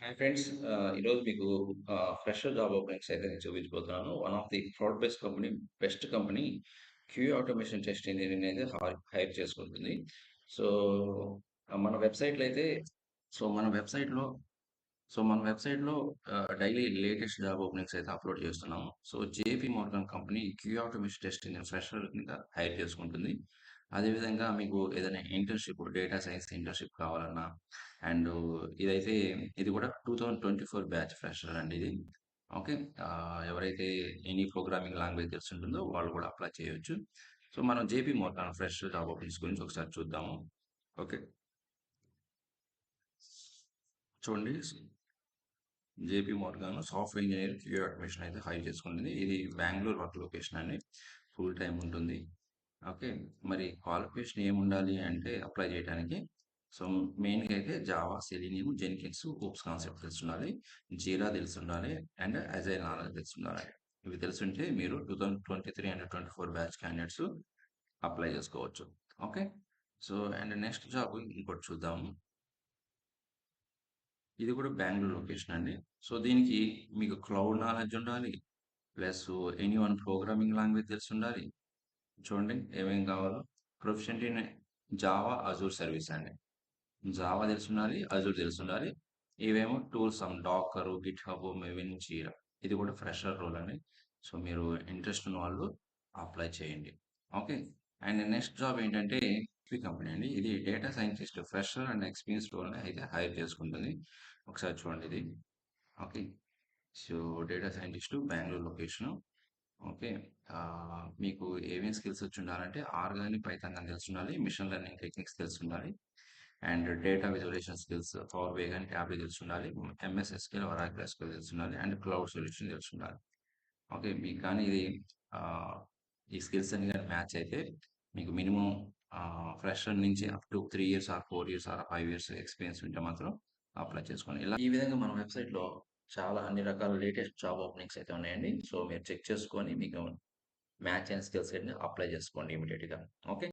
Hi friends. ఈరోజు మీకు fresher job openings అయితే నేను చూపించబోతున్నాను. One of the crowd best company Q automation test ఇంజినీర్‌ని అయితే హైర్ చేసుకుంటుంది. సో, మన వెబ్‌సైట్‌లో అయితే సో, మన వెబ్‌సైట్‌లో మన వెబ్‌సైట్‌లో డైలీ లేటెస్ట్ జాబ్ ఓపెనింగ్స్ అయితే అప్‌లోడ్ చేస్తున్నాము. So, JP Morgan company Q automation test engineer fresher కింద హైర్ చేసుకుంటుంది. అదేవిధంగా మీకు ఏదైనా ఇంటర్న్‌షిప్ డేటా సైన్స్ ఇంటర్న్‌షిప్ కావాలన్నా అండ్ ఇదైతే ఇది కూడా 2024 బ్యాచ్ ఫ్రెషర్ అండి ఇది. ఓకే. ఎవరైతే ఎనీ ప్రోగ్రామింగ్ లాంగ్వేజ్ తెలిసుంటుందో వాళ్ళు కూడా అప్లై చేయొచ్చు. సో, మనం JP Morgan fresher job openings గురించి ఒకసారి చూద్దాము. ఓకే. చూడండి. JP Morgan software engineer QA automation అయితే హైర్ చేసుకుంటుంది. ఇది బెంగుళూరు వర్క్ లొకేషన్ అండి. ఫుల్ టైమ్ ఉంటుంది. ఓకే. మరి క్వాలిఫికేషన్ ఏముండాలి అంటే అప్లై చేయడానికి సో, మెయిన్‌గా అయితే Java, selenium, Jenkins, hoops concept తెలిసుండాలి. జీరా తెలిసుండాలి. అండ్ అజైల్ నాలెడ్జ్ తెలిసుండాలి. ఇవి తెలుసుంటే మీరు 2023 అండ్ 24 బ్యాచ్ క్యాండిడేట్స్ అప్లై చేసుకోవచ్చు. Okay. So, and next job ఇంకోటి చూద్దాము. ఇది కూడా బెంగుళూరు లొకేషన్ అండి. సో, దీనికి మీకు క్లౌడ్ నాలెడ్జ్ ఉండాలి. Plus any one programming language తెలిసుండాలి. చూడండి ఏమేం కావాలో. Proficient in Java, Azure service అండి. జావా తెలిసుండాలి, అజూర్ తెలిసుండాలి. ఇవేమో tools Docker, GitHub, Maven, Jira. ఇది కూడా ఫ్రెషర్ రోల్ అండి. సో, మీరు ఇంట్రెస్ట్ ఉన్న వాళ్ళు అప్లై చేయండి. ఓకే. అండ్ నెక్స్ట్ జాబ్ ఏంటంటే కంపెనీ అండి. ఇది data scientist fresher and experience రోల్‌ని అయితే హైర్ చేసుకుంటుంది. ఒకసారి చూడండి ఇది. Okay. So, data scientist Bengaluru location. Okay. మీకు ఏమేం స్కిల్స్ వచ్చుండాలంటే ఆర్ గాని, పైథాన్ గాని తెలిసుండాలి. మిషన్ లెర్నింగ్ టెక్నిక్స్ తెలిసుండాలి. And data visualisation skills power BI గాని, టాబ్లీ తెలిసుండాలి. ఎంఎస్ ఎస్‌క్యూఎల్, ఒరాకిల్ ఎస్‌క్యూఎల్ తెలిసుండాలి. అండ్ క్లౌడ్ సొల్యూషన్ తెలిసుండాలి. ఓకే. మీకు కానీ ఇది ఆహ్, ఈ స్కిల్స్ అన్ని గాని మ్యాచ్ అయితే మీకు మినిమమ్ ఫ్రెషర్ నుంచి up to 3 years or 4 years or 5 years experience ఉంటే మాత్రం అప్లై చేసుకోండి. ఈ విధంగా మన వెబ్‌సైట్‌లో చాలా అన్ని రకాల లేటెస్ట్ జాబ్ ఓపెనింగ్స్ అయితే ఉన్నాయండి. సో, మీరు చెక్ చేసుకొని మీకు మ్యాచ్ అయిన స్కిల్ సెట్‌ని అప్లై చేసుకోండి ఇమ్మీడియేట్‌గా. ఓకే.